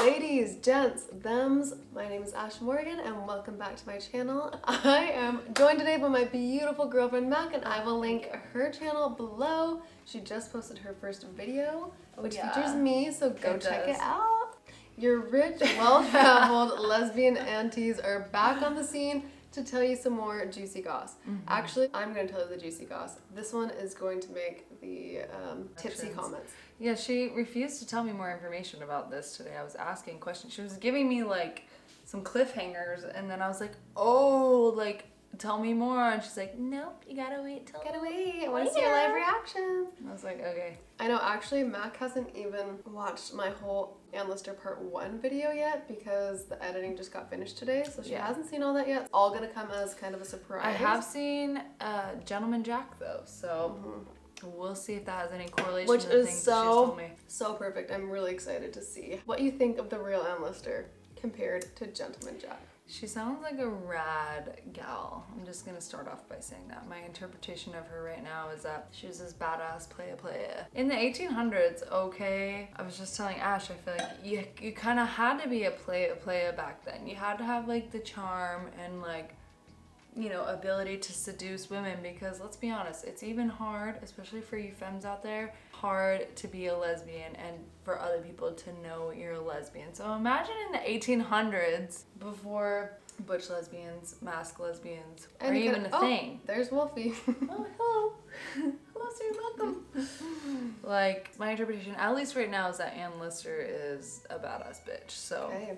Ladies, gents, thems, my name is Ash Morgan and welcome back to my channel. I am joined today by my beautiful girlfriend Mac, and I will link her channel below. She just posted her first video, which features me, so go check it out. Your rich, well-traveled lesbian aunties are back on the scene to tell you some more juicy goss. Actually, I'm going to tell you the juicy goss. This one is going to make the tipsy comments. Yeah, she refused to tell me more information about this today. I was asking questions. She was giving me like some cliffhangers, and then I was like, oh, like, tell me more. And she's like, nope, you gotta wait till I want to see your live reactions. I was like, okay. I know, actually, Mac hasn't even watched my whole Ann Lister Part 1 video yet because the editing just got finished today, so she hasn't seen all that yet. It's all gonna come as kind of a surprise. I have seen Gentleman Jack, though, so we'll see if that has any correlation Which to the is things that she's told me. so perfect. I'm really excited to see what you think of the real Ann Lister compared to Gentleman Jack. She sounds like a rad gal. I'm just gonna start off by saying that. My interpretation of her right now is that she was this badass playa. In the 1800s, okay, I was just telling Ash, I feel like you kind of had to be a playa back then. You had to have like the charm and like, you know, ability to seduce women, because let's be honest, it's even hard, especially for you femmes out there, hard to be a lesbian and for other people to know you're a lesbian. So imagine in the 1800s, before butch lesbians, masked lesbians, or even a thing. There's Wolfie. Oh, hello. Hello, sir, welcome. Like, my interpretation, at least right now, is that Ann Lister is a badass bitch. So, Okay,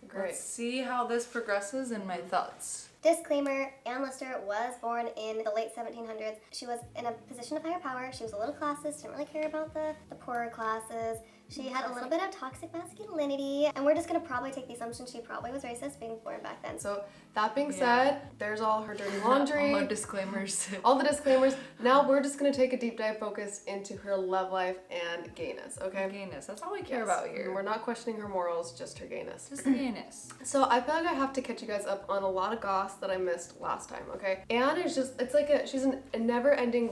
great. let's see how this progresses and my thoughts. Disclaimer, Ann Lister was born in the late 1700s. She was in a position of higher power. She was a little classist, didn't really care about the poorer classes. She had a little bit of toxic masculinity, and we're just gonna probably take the assumption she probably was racist being born back then. So that being said, there's all her dirty laundry. All the disclaimers. All the disclaimers. Now we're just gonna take a deep dive focus into her love life and gayness, okay? Gayness, that's all we care about here. We're not questioning her morals, just her gayness. Just the gayness. So I feel like I have to catch you guys up on a lot of goss that I missed last time, okay? Anne is just, it's like she's a never-ending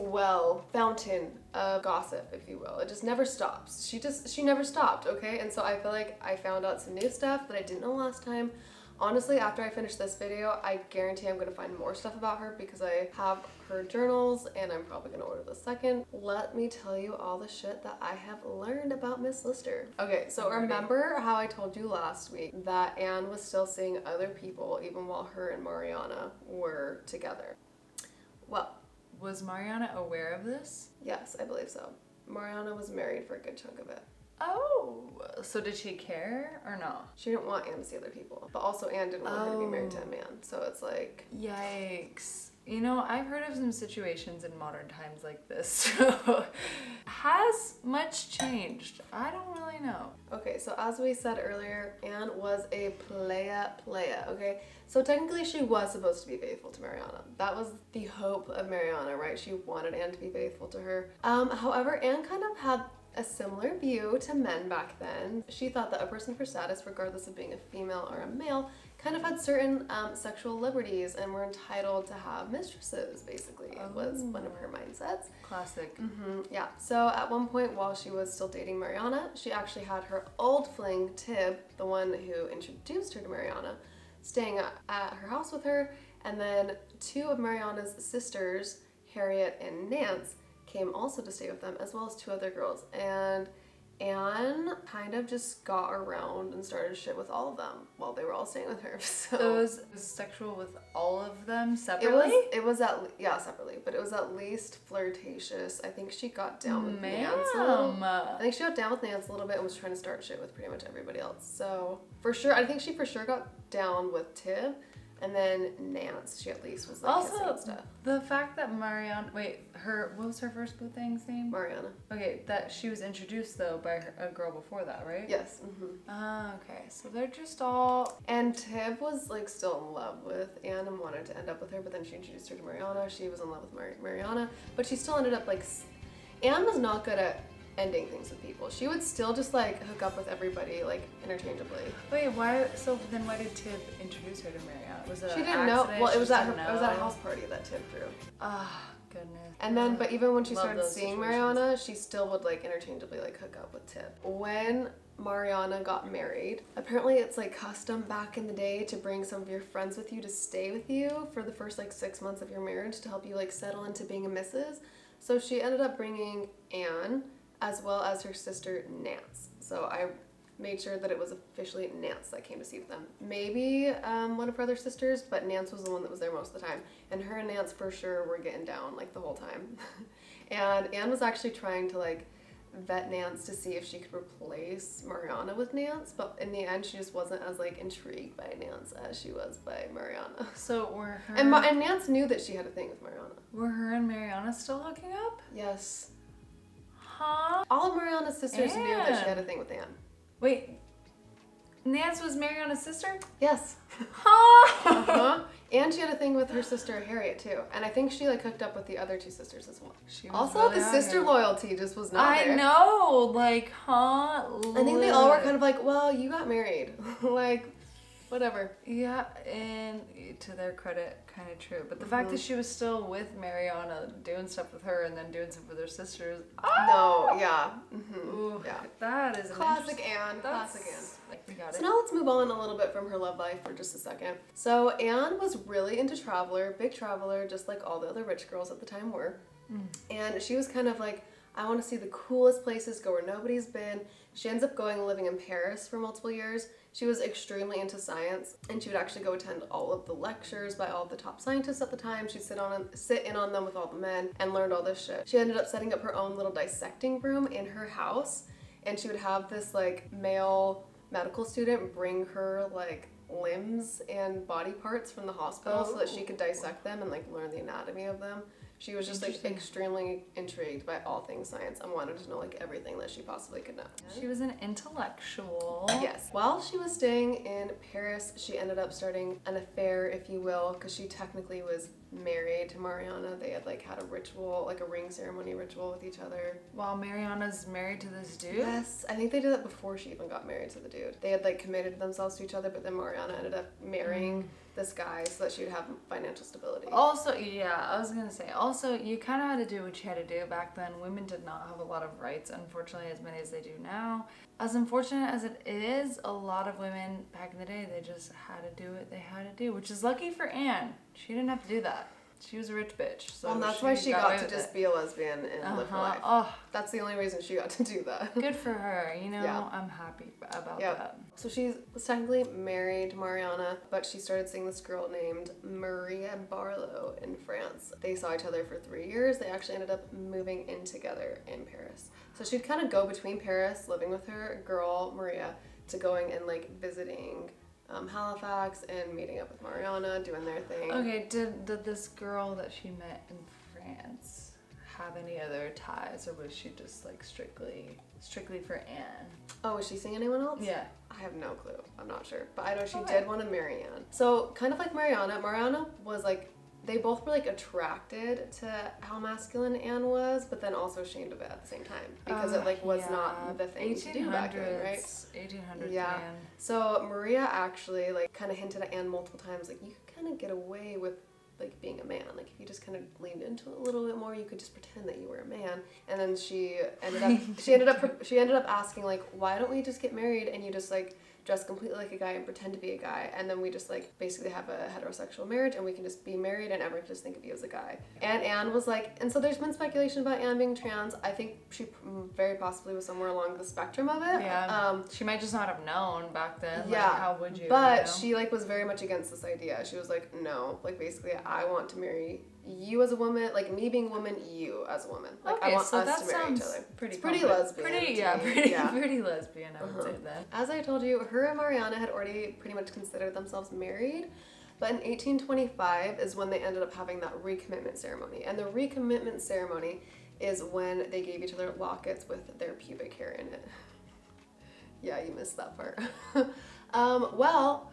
fountain of gossip, if you will. It just never stops. She never stopped, okay? And so I feel like I found out some new stuff that I didn't know last time. Honestly, after I finish this video, I guarantee I'm gonna find more stuff about her because I have her journals and I'm probably gonna order the second. Let me tell you all the shit that I have learned about Miss Lister. Okay, so remember how I told you last week that Anne was still seeing other people even while her and Mariana were together? Well, Was Mariana aware of this? yes, I believe so. Mariana was married for a good chunk of it. Oh, so did she care or no? She didn't want Anne to see other people, but also Anne didn't want her to be married to a man. So it's like, Yikes. You know, I've heard of some situations in modern times like this. So, has much changed? I don't really know. okay, so as we said earlier, Anne was a playa, okay? So technically she was supposed to be faithful to Mariana. That was the hope of Mariana, right? She wanted Anne to be faithful to her. However, Anne kind of had a similar view to men back then. She thought that a person for status, regardless of being a female or a male, kind of had certain sexual liberties and were entitled to have mistresses, basically. It was one of her mindsets. Classic. Yeah, so at one point while she was still dating Mariana, she actually had her old fling, Tib, the one who introduced her to Mariana, staying at her house with her, and then two of Mariana's sisters, Harriet and Nance, came also to stay with them, as well as two other girls. And Anne kind of just got around and started shit with all of them while they were all staying with her. So it was sexual with all of them separately? It was separately, but it was at least flirtatious. I think she got down with Nance a little. I think she got down with Nance a little bit and was trying to start shit with pretty much everybody else. So for sure, I think she for sure got down with Tib. And then Nance, she at least was like kissing and stuff. The fact that Mariana, what was her first boo thing's name? Mariana. Okay, that she was introduced though by a girl before that, right? Yes. Ah, okay. So they're just all. And Tib was like still in love with Anne and wanted to end up with her, but then she introduced her to Mariana. She was in love with Mariana, but she still ended up like. Anne was not good at ending things with people. She would still just like hook up with everybody like interchangeably. Wait, why? So then why did Tib introduce her to Mariana? Was it? She didn't know. Well, it was at a house party that Tib threw. Ah, goodness. And then, but even when she Love started those seeing situations. Mariana, she still would like interchangeably like hook up with Tib. When Mariana got married. Apparently it's like custom back in the day to bring some of your friends with you to stay with you for the first like 6 months of your marriage to help you like settle into being a missus. So she ended up bringing Anne as well as her sister Nance. So I made sure that it was officially Nance that came to see them. Maybe one of her other sisters, but Nance was the one that was there most of the time. And her and Nance for sure were getting down like the whole time. And Anne was actually trying to like vet Nance to see if she could replace Mariana with Nance, but in the end she just wasn't as like intrigued by Nance as she was by Mariana. So were her And Nance knew that she had a thing with Mariana. were her and Mariana still hooking up? Yes. Huh? All of Mariana's sisters knew that she had a Anne. thing with Anne. Wait. Nance was Mariana's sister? Yes. Huh? Uh-huh. And she had a thing with her sister Harriet too. And I think she like hooked up with the other two sisters as well. She was Also, really the out sister here. loyalty just was not I there. know, like, huh? I think they all were kind of like, well, you got married. Like, whatever. Yeah, and to their credit, kind of true. But the fact that she was still with Mariana, doing stuff with her, and then doing stuff with her sisters. No, yeah. Ooh, Yeah. that is an Classic interest- Anne. that's- Classic Anne. We got So it. now let's move on a little bit from her love life for just a second. So Anne was really into Traveler, big Traveler, just like all the other rich girls at the time were. And she was kind of like, I want to see the coolest places, go where nobody's been. She ends up going and living in Paris for multiple years. She was extremely into science, and she would actually go attend all of the lectures by all of the top scientists at the time. She'd sit in on them with all the men and learned all this shit. She ended up setting up her own little dissecting room in her house, and she would have this like male medical student bring her like limbs and body parts from the hospital so that she could dissect them and like learn the anatomy of them. She was just like Interesting. extremely intrigued by all things science and wanted to know like everything that she possibly could know. She was an intellectual. Yes. While she was staying in Paris, she ended up starting an affair, if you will, because she technically was married to Mariana. They had like had a ritual, like a ring ceremony ritual with each other. While Mariana's married to this dude? Yes, I think they did that before she even got married to the dude. They had like committed themselves to each other, but then Mariana ended up marrying this guy so that she would have financial stability. Also, yeah, I was gonna say, also, you kind of had to do what you had to do back then. Women did not have a lot of rights, unfortunately, as many as they do now. As unfortunate as it is, a lot of women back in the day, they just had to do what they had to do, which is lucky for Anne. She didn't have to do that. She was a rich bitch. So Well, and that's why she away got to with just it. be a lesbian and live her life. Oh, That's the only reason she got to do that. good for her. You know, Yeah. I'm happy about Yep. that. So she was technically married to Mariana, but she started seeing this girl named Maria Barlow in France. They saw each other for 3 years. They actually ended up moving in together in Paris. So she'd kind of go between Paris, living with her girl, Maria, to going and like visiting Halifax and meeting up with Mariana, doing their thing. Okay, did this girl that she met in France have any other ties, or was she just like strictly for Anne? Oh, was she seeing anyone else? Yeah. I have no clue. I'm not sure. But I know she Okay. did want to marry Anne. So, kind of like Mariana was like, they both were like attracted to how masculine Anne was, but then also ashamed of it at the same time. Because it like was not the thing to do back then, right? 1800s Yeah. man. So, Maria actually like kind of hinted at Anne multiple times, like, you could kind of get away with like being a man. Like if you just kind of leaned into it a little bit more, you could just pretend that you were a man. And then she ended up asking like, why don't we just get married and you just like dress completely like a guy and pretend to be a guy, and then we just like basically have a heterosexual marriage and we can just be married and everyone can just think of you as a guy. And Anne was like, and so there's been speculation about Anne being trans. I think she very possibly was somewhere along the spectrum of it. Yeah. She might just not have known back then. Yeah. Like, how would you? But you know? she like was very much against this idea. She was like, no, like basically I want to marry you as a woman, like me being a woman, you as a woman. Like I Okay, want so us that to marry each sounds other. pretty It's pretty confident. lesbian. Pretty, to yeah, me. pretty, Yeah. pretty lesbian, I would say then. As I told you, her and Mariana had already pretty much considered themselves married, but in 1825 is when they ended up having that recommitment ceremony. And the recommitment ceremony is when they gave each other lockets with their pubic hair in it. Yeah, you missed that part. Well,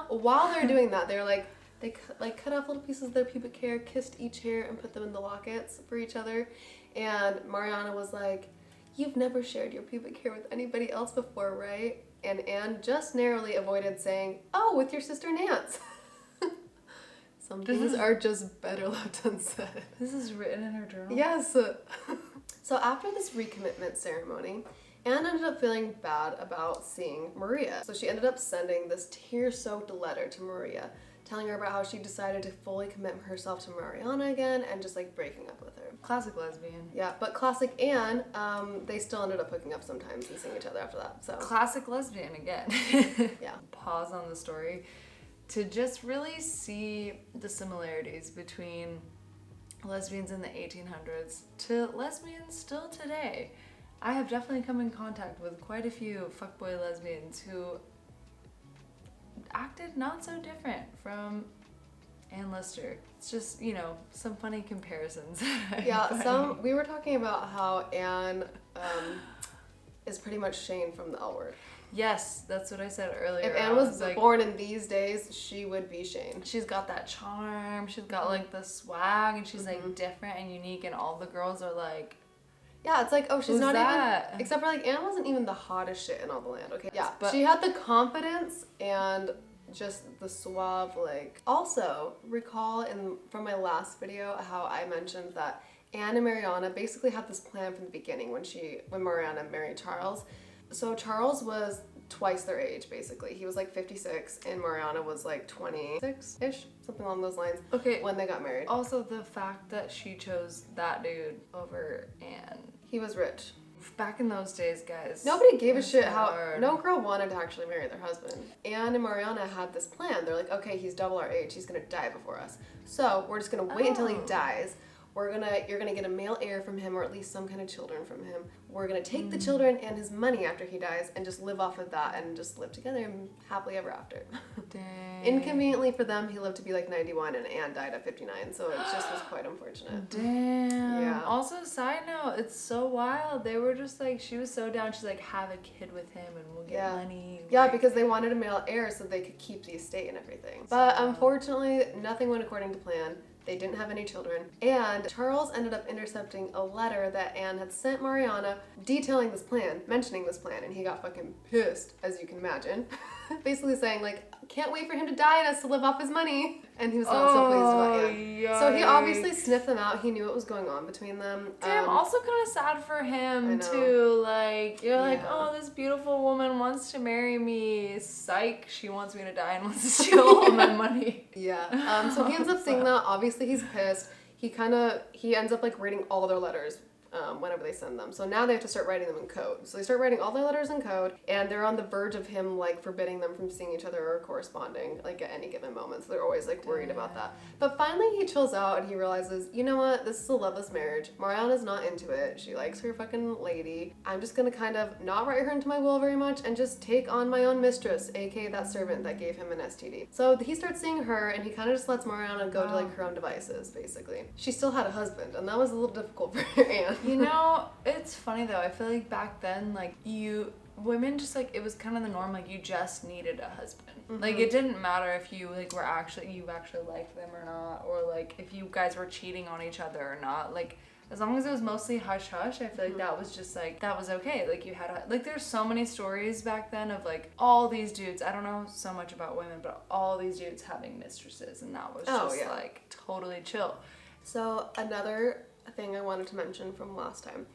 while they're doing that, they're like, they cut off little pieces of their pubic hair, kissed each hair, and put them in the lockets for each other. And Mariana was like, you've never shared your pubic hair with anybody else before, right? And Anne just narrowly avoided saying, oh, with your sister Nance. Some things are just better left unsaid. This is written in her journal? Yes. So after this recommitment ceremony, Anne ended up feeling bad about seeing Maria. So she ended up sending this tear-soaked letter to Maria, telling her about how she decided to fully commit herself to Mariana again and just like breaking up with her. Classic lesbian. Yeah, but classic Anne, they still ended up hooking up sometimes and seeing each other after that. So classic lesbian again. Yeah. Pause on the story to just really see the similarities between lesbians in the 1800s to lesbians still today. I have definitely come in contact with quite a few fuckboy lesbians who acted not so different from Anne Lister. It's just, you know, some funny comparisons. Yeah, we were talking about how Anne is pretty much Shane from the L Word. Yes, that's what I said earlier. If Anne was like, born in these days, she would be Shane. She's got that charm, she's got like the swag, and she's like different and unique, and all the girls are like, yeah, it's like, oh, she's not that? even, except for like Anne wasn't even the hottest shit in all the land, okay? Yeah, but she had the confidence and just the suave, like. Also, recall from my last video how I mentioned that Anne and Mariana basically had this plan from the beginning when Mariana married Charles. So Charles was twice their age, basically. He was like 56 and Mariana was like 26-ish, something along those lines. Okay. When they got married. Also, the fact that she chose that dude over Anne. He was rich. Back in those days, guys. Nobody gave a shit how. hard. No girl wanted to actually marry their husband. Anne and Mariana had this plan. They're like, okay, he's double our age. He's gonna die before us. So we're just gonna wait until he dies. You're gonna get a male heir from him, or at least some kind of children from him. We're gonna take the children and his money after he dies and just live off of that and just live together and happily ever after. Dang. Inconveniently for them, he lived to be like 91 and Anne died at 59, so it just was quite unfortunate. Damn. Yeah. Also, side note, it's so wild. They were just like, she was so down. She's like, have a kid with him and we'll get money. Yeah, like, because they wanted a male heir so they could keep the estate and everything. But unfortunately, nothing went according to plan. They didn't have any children. And Charles ended up intercepting a letter that Anne had sent Mariana detailing this plan, mentioning this plan, and he got fucking pissed, as you can imagine. Basically saying, like, can't wait for him to die and us to live off his money. And he was not so pleased about Anne. So he obviously sniffed them out. He knew what was going on between them. Damn, also kind of sad for him, too. Like, you're like, oh, this beautiful woman wants to marry me. Psych, she wants me to die and wants to steal all my money. Yeah. So he ends up seeing that. Obviously, he's pissed. He ends up, like, reading all their letters whenever they send them. So now they have to start writing them in code. So they start writing all their letters in code, and they're on the verge of him, like, forbidding them from seeing each other or corresponding, like, at any given moment. So they're always, like, worried about that. But finally he chills out and he realizes, you know what? This is a loveless marriage. Mariana's not into it. She likes her fucking lady. I'm just gonna kind of not write her into my will very much and just take on my own mistress, aka that servant that gave him an STD. So he starts seeing her, and he kind of just lets Mariana go to, like, her own devices, basically. She still had a husband, and that was a little difficult for Anne. You know, it's funny though. I feel like back then, like, women just, like, it was kind of the norm, like, you just needed a husband. Like, it didn't matter if you, like, you actually liked them or not, or, like, if you guys were cheating on each other or not. Like, as long as it was mostly hush-hush, I feel like that was just, like, that was okay. Like, you had like, there's so many stories back then of, like, all these dudes, I don't know so much about women, but all these dudes having mistresses, and that was just, like, totally chill. So, another thing I wanted to mention from last time.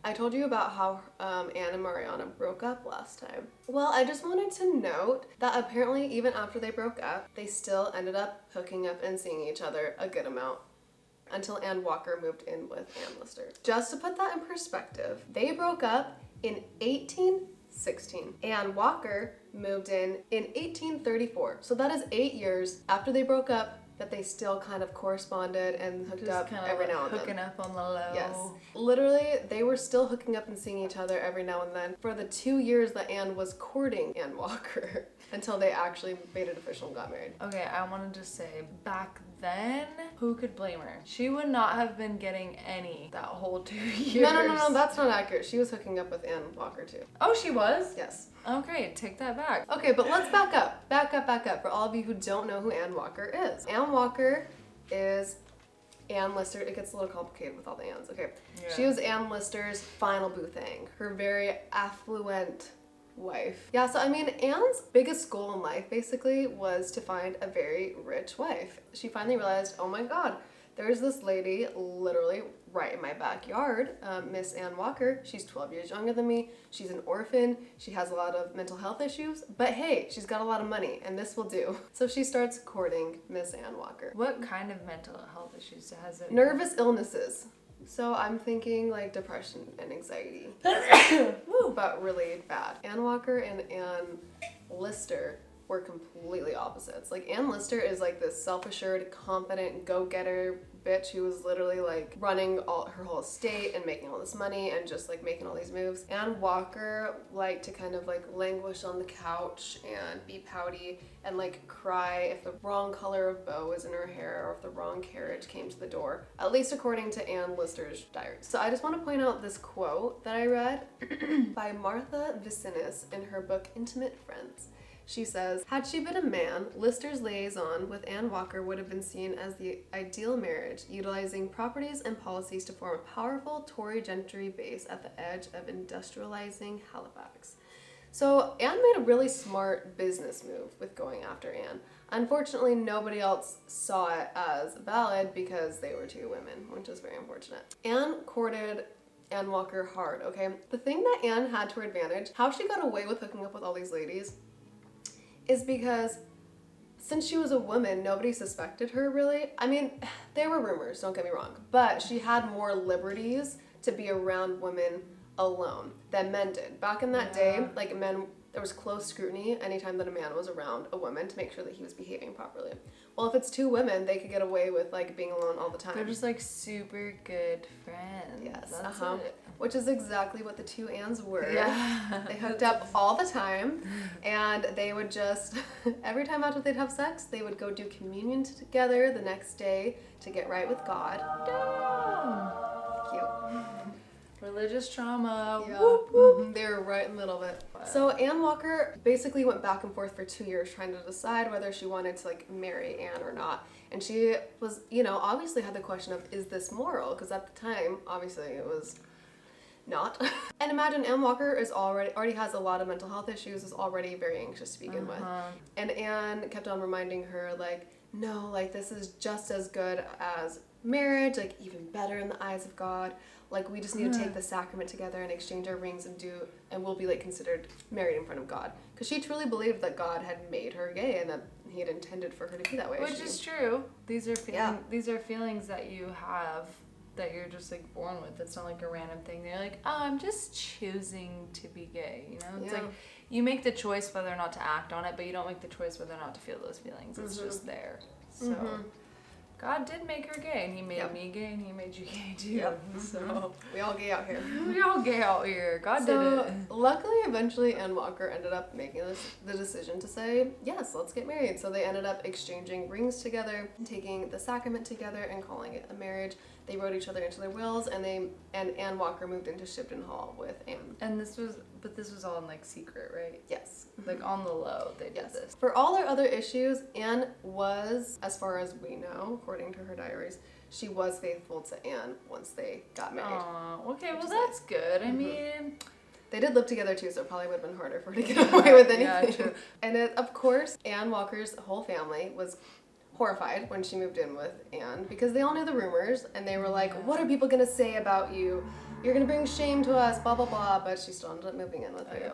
I told you about how Anne and Mariana broke up last time. Well, I just wanted to note that apparently even after they broke up, they still ended up hooking up and seeing each other a good amount until Anne Walker moved in with Anne Lister. Just to put that in perspective, they broke up in 1816. Anne Walker moved in 1834. So that is 8 years after they broke up that they still kind of corresponded and hooked up every now and then. Hooking up on the low. Yes. Literally, they were still hooking up and seeing each other every now and then for the 2 years that Anne was courting Anne Walker until they actually made it official and got married. Okay, I wanted to say, back then, who could blame her? She would not have been getting any that whole 2 years. No, that's not accurate. She was hooking up with Anne Walker too. Oh, she was? Yes. Okay, take that back. Okay, but let's back up. Back up for all of you who don't know who Anne Walker is. Anne Walker is Anne Lister. It gets a little complicated with all the Annes. Okay. Yeah. She was Anne Lister's final boo thing. Her very affluent wife. Yeah, so I mean, Anne's biggest goal in life basically was to find a very rich wife. She finally realized, oh my god, There's this lady literally right in my backyard, Miss Ann Walker. She's 12 years younger than me. She's an orphan. She has a lot of mental health issues, but hey, she's got a lot of money and this will do. So she starts courting Miss Ann Walker. What kind of mental health issues has it? Nervous illnesses. So I'm thinking like depression and anxiety, but really bad. Ann Walker and Ann Lister were completely opposites. Like Ann Lister is like this self-assured, confident, go-getter bitch who was literally like running her whole estate and making all this money and just like making all these moves. Ann Walker liked to kind of like languish on the couch and be pouty and like cry if the wrong color of bow was in her hair or if the wrong carriage came to the door, at least according to Ann Lister's diary. So I just want to point out this quote that I read by Martha Vicinis in her book Intimate Friends. She says, had she been a man, Lister's liaison with Ann Walker would have been seen as the ideal marriage, utilizing properties and policies to form a powerful Tory gentry base at the edge of industrializing Halifax. So Anne made a really smart business move with going after Anne. Unfortunately, nobody else saw it as valid because they were two women, which is very unfortunate. Anne courted Ann Walker hard, okay? The thing that Anne had to her advantage, how she got away with hooking up with all these ladies, is because since she was a woman, nobody suspected her really. I mean, there were rumors, don't get me wrong, but she had more liberties to be around women alone than men did. Back in that day, like men, there was close scrutiny anytime that a man was around a woman to make sure that he was behaving properly. Well, if it's two women, they could get away with like being alone all the time. They're just like super good friends. Yes, That's it. Which is exactly what the two Anns were. Yeah. They hooked up all the time, and they would just, every time after they'd have sex, they would go do communion together the next day to get right with God. Cute. Religious trauma. Yeah. Whoop, whoop. They were right in the middle of it. Wow. So Ann Walker basically went back and forth for 2 years trying to decide whether she wanted to like marry Anne or not. And she was, obviously had the question of, is this moral? Because at the time, obviously it was not. And imagine Ann Walker is already has a lot of mental health issues, is already very anxious to begin with. And Anne kept on reminding her like, no, like this is just as good as marriage, like even better in the eyes of God. Like we just need to take the sacrament together and exchange our rings and we'll be like considered married in front of God. Because she truly believed that God had made her gay and that he had intended for her to be that way. Which is true. These are feelings that you have that you're just like born with. It's not like a random thing. They're like, oh, I'm just choosing to be gay. It's like you make the choice whether or not to act on it, but you don't make the choice whether or not to feel those feelings. It's just there. So God did make her gay, and he made me gay, and he made you gay too. Yep. So we all gay out here. we all gay out here. God did it. Luckily, eventually, Ann Walker ended up making the decision to say, yes, let's get married. So they ended up exchanging rings together, taking the sacrament together, and calling it a marriage. They wrote each other into their wills, and Ann Walker moved into Shipton Hall with Anne. And this was all in like secret, right? Yes. Like on the low, they did this. For all their other issues, Anne was, as far as we know, according to her diaries, she was faithful to Anne once they got married. Aw, okay, well that's good. I mean, they did live together too, so it probably would have been harder for her to get away with anything. Yeah, true. And of course, Ann Walker's whole family was horrified when she moved in with Anne because they all knew the rumors and they were like, what are people gonna say about you? You're gonna bring shame to us, blah blah blah. But she still ended up moving in with her.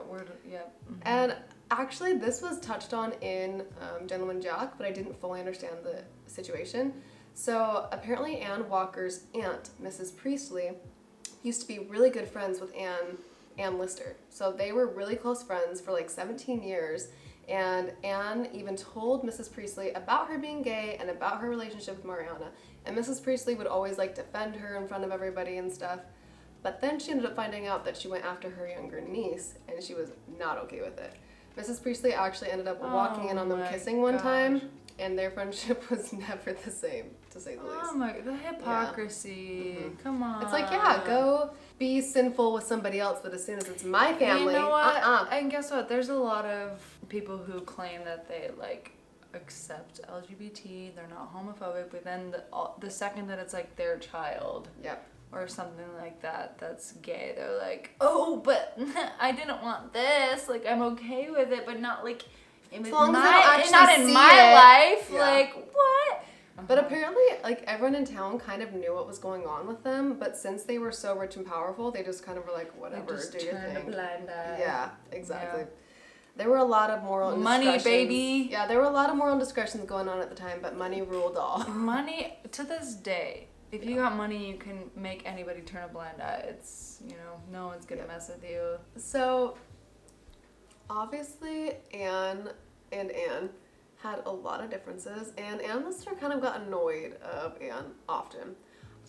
And actually, this was touched on in Gentleman Jack, but I didn't fully understand the situation. So apparently, Ann Walker's aunt, Mrs. Priestley, used to be really good friends with Ann Lister. So they were really close friends for like 17 years. And Anne even told Mrs. Priestley about her being gay and about her relationship with Mariana. And Mrs. Priestley would always like defend her in front of everybody and stuff. But then she ended up finding out that she went after her younger niece and she was not okay with it. Mrs. Priestley actually ended up walking in on them kissing one time, and their friendship was never the same, to say the least. Oh my, the hypocrisy. Come on. It's like, yeah, go be sinful with somebody else, but as soon as it's my family, you know what? And guess what? There's a lot of people who claim that they like accept LGBT, they're not homophobic, but then the second that it's like their child, or something like that that's gay, they're like, oh, but I didn't want this. Like I'm okay with it, but not like as long as not in my life. Yeah. Like what? But apparently, like, everyone in town kind of knew what was going on with them, but since they were so rich and powerful, they just kind of were like, whatever, just do your turned a thing. blind eye. Yeah, exactly. Yeah. There were a lot of moral Money, indiscretions. baby. Yeah, there were a lot of moral indiscretions going on at the time, but money ruled all. Money, to this day, if you got money, you can make anybody turn a blind eye. It's, you know, no one's gonna mess with you. So, obviously, Anne and Anne had a lot of differences, and Anne Lister kind of got annoyed of Anne often.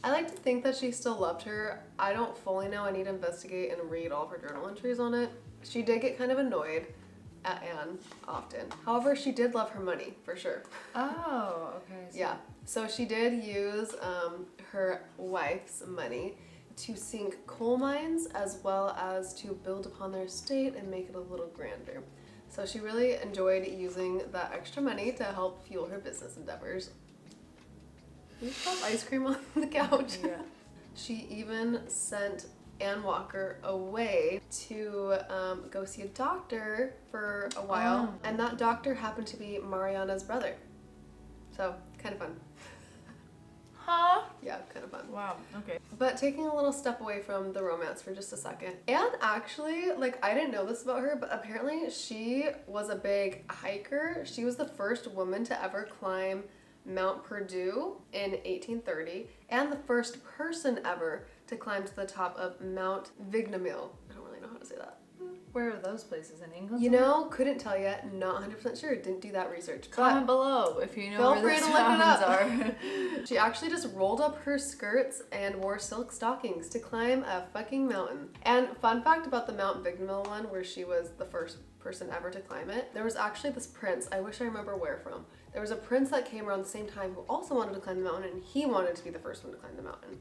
I like to think that she still loved her. I don't fully know. I need to investigate and read all of her journal entries on it. She did get kind of annoyed at Anne often. However, she did love her money, for sure. Oh, okay. So Yeah. So she did use her wife's money to sink coal mines as well as to build upon their estate and make it a little grander. So she really enjoyed using that extra money to help fuel her business endeavors. We have ice cream on the couch. Yeah. She even sent Anne Walker away to go see a doctor for a while, and that doctor happened to be Mariana's brother. So, kind of fun. Huh? Yeah, kind of fun. Wow. Okay. But taking a little step away from the romance for just a second. Anne actually, like, I didn't know this about her, but apparently she was a big hiker. She was the first woman to ever climb Mount Perdue in 1830, and the first person ever to climb to the top of Mount Vignamil. I don't really know how to say that. Where are those places in England? You know, couldn't tell yet. Not 100% sure. Didn't do that research. But Comment below if you know feel where free those to look it towns up. are. She actually just rolled up her skirts and wore silk stockings to climb a fucking mountain. And fun fact about the Mount Vignamil one, where she was the first person ever to climb it, there was actually this prince, I wish I remember where from. There was a prince that came around the same time who also wanted to climb the mountain, and he wanted to be the first one to climb the mountain.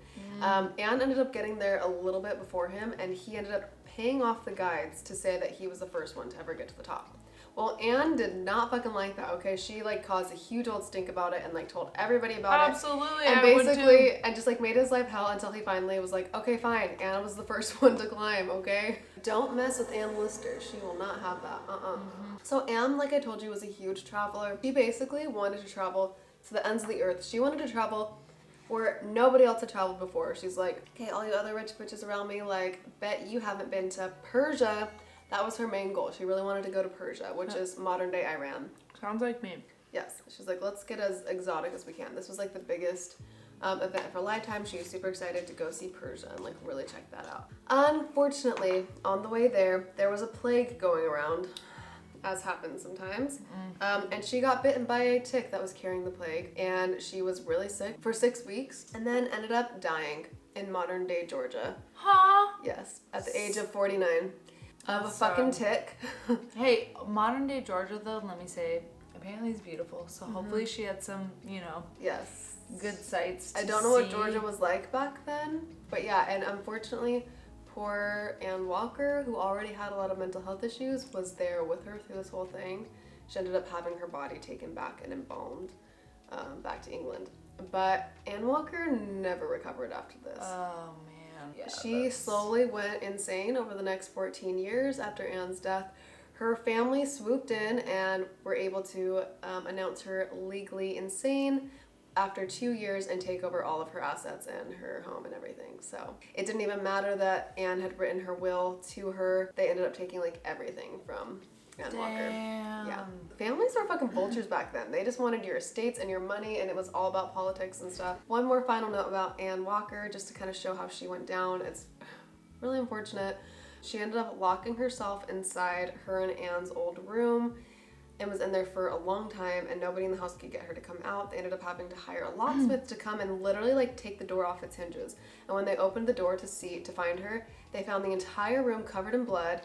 Anne ended up getting there a little bit before him, and he ended up paying off the guides to say that he was the first one to ever get to the top. Well, Anne did not fucking like that, okay? She, like, caused a huge old stink about it and, like, told everybody about Absolutely, it. And I would basically, too. and just, like, made his life hell until he finally was like, okay, fine, Anne was the first one to climb, okay? Don't mess with Anne Lister. She will not have that. So Anne, like I told you, was a huge traveler. She basically wanted to travel to the ends of the earth. She wanted to travel where nobody else had traveled before. She's like, okay, all you other rich bitches around me, like, bet you haven't been to Persia. That was her main goal. She really wanted to go to Persia, which is modern day Iran. Sounds like me. Yes. She's like, let's get as exotic as we can. This was like the biggest event of her lifetime. She was super excited to go see Persia and like really check that out. Unfortunately, on the way there was a plague going around, as happens sometimes. And she got bitten by a tick that was carrying the plague, and she was really sick for 6 weeks and then ended up dying in modern day Georgia. Huh? Yes, at the age of 49. Of a That's fucking sad. tick. Hey, modern day Georgia though, let me say, apparently is beautiful. So hopefully she had some, you know, Yes. good sights to I don't know what see. Georgia was like back then, but yeah, and unfortunately, poor Anne Walker, who already had a lot of mental health issues, was there with her through this whole thing. She ended up having her body taken back and embalmed back to England. But Anne Walker never recovered after this. Oh man. Yeah, She that's- slowly went insane over the next 14 years after Anne's death. Her family swooped in and were able to announce her legally insane after 2 years and take over all of her assets and her home and everything. So it didn't even matter that Anne had written her will to her. They ended up taking like everything from Anne Walker. Damn. Yeah. Families were fucking vultures back then. They just wanted your estates and your money, and it was all about politics and stuff. One more final note about Anne Walker, just to kind of show how she went down. It's really unfortunate. She ended up locking herself inside her and Anne's old room and was in there for a long time, and nobody in the house could get her to come out. They ended up having to hire a locksmith to come and literally like take the door off its hinges. And when they opened the door to find her, they found the entire room covered in blood.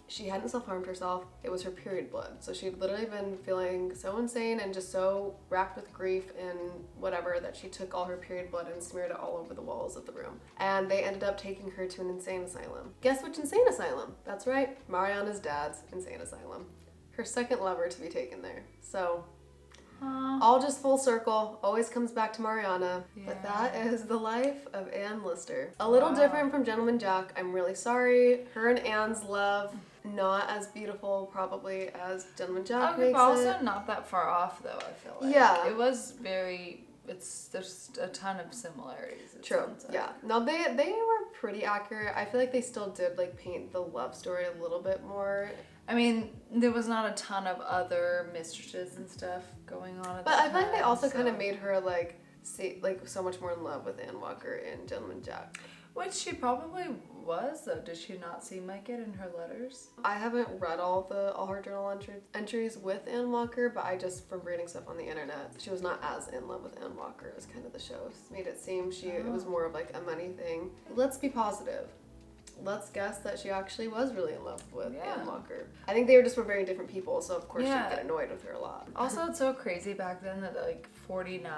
She hadn't self-harmed herself. It was her period blood. So she'd literally been feeling so insane and just so racked with grief and whatever that she took all her period blood and smeared it all over the walls of the room. And they ended up taking her to an insane asylum. Guess which insane asylum? That's right, Mariana's dad's insane asylum. Her second lover to be taken there. So all just full circle, always comes back to Mariana. But that is the life of Anne Lister. A little different from Gentleman Jack. I'm really sorry. Her and Anne's love not as beautiful probably as Gentleman Jack Okay, makes but also it. not that far off though, I feel like. Yeah. It was there's a ton of similarities. It True. sounds like. Yeah. No, they were pretty accurate. I feel like they still did like paint the love story a little bit more. I mean, there was not a ton of other mistresses and stuff going on at But that I feel like they time, also so- kind of made her like see like so much more in love with Anne Walker in Gentleman Jack. Which she probably was, though. Did she not seem like it in her letters? I haven't read all her journal entries with Anne Walker, but I just from reading stuff on the internet, she was not as in love with Anne Walker as kind of the show made it seem. It was more of like a money thing. Let's be positive. Let's guess that she actually was really in love with Anne Walker. I think they were very different people, so of course she'd get annoyed with her a lot. Also, it's so crazy back then that like 49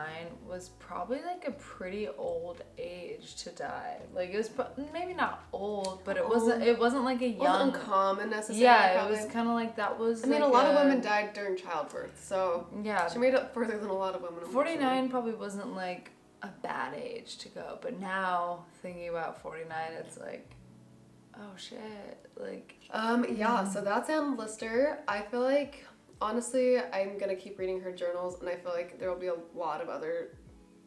was probably like a pretty old age to die. Like it was maybe not old, but it wasn't like a young. It wasn't uncommon necessarily. Yeah, probably. it was kind of like that was. I mean, like a lot of women died during childbirth, so yeah, she made up further than a lot of women. 49 probably wasn't like a bad age to go, but now thinking about 49, it's like, oh shit, like. Yeah, so that's Ann Lister. I feel like, honestly, I'm gonna keep reading her journals, and I feel like there will be a lot of other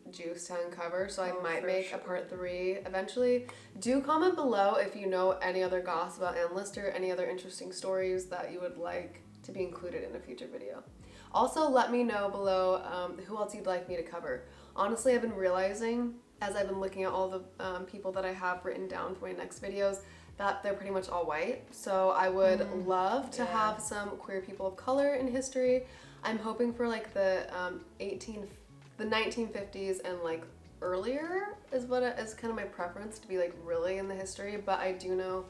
Juicetown covers, so I might make a part 3 eventually. Do comment below if you know any other gossip about Ann Lister, any other interesting stories that you would like to be included in a future video. Also, let me know below who else you'd like me to cover. Honestly, I've been realizing, as I've been looking at all the people that I have written down for my next videos, that they're pretty much all white. So I would love to have some queer people of color in history. I'm hoping for like the 1950s and like earlier is kind of my preference, to be like really in the history. But I do know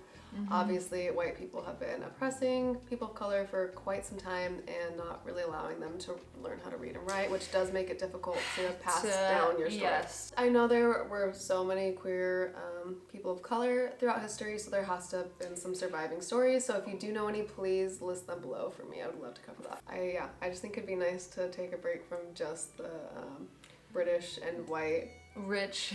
obviously white people have been oppressing people of color for quite some time and not really allowing them to learn how to read and write, which does make it difficult to pass down your story. Yes. I know there were so many queer people of color throughout history, so there has to have been some surviving stories. So if you do know any, please list them below for me. I would love to cover that. I just think it'd be nice to take a break from just the British and white rich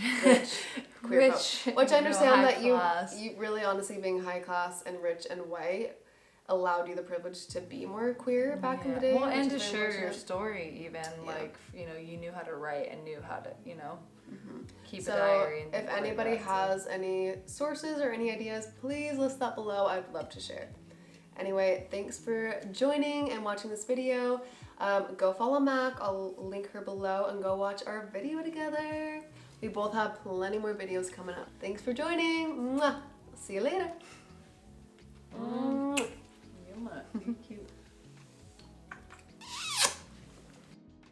queer folk. Which I understand that class. you really honestly being high class and rich and white allowed you the privilege to be more queer back in the day. Well, and which to is very share your fortunate. story, even like you knew how to write and knew how to keep So a diary. And if anybody has any sources or any ideas, please list that below. I'd love to share. Anyway, thanks for joining and watching this video. Go follow Mac. I'll link her below, and go watch our video together. We both have plenty more videos coming up. Thanks for joining. Mwah. See you later. You're cute.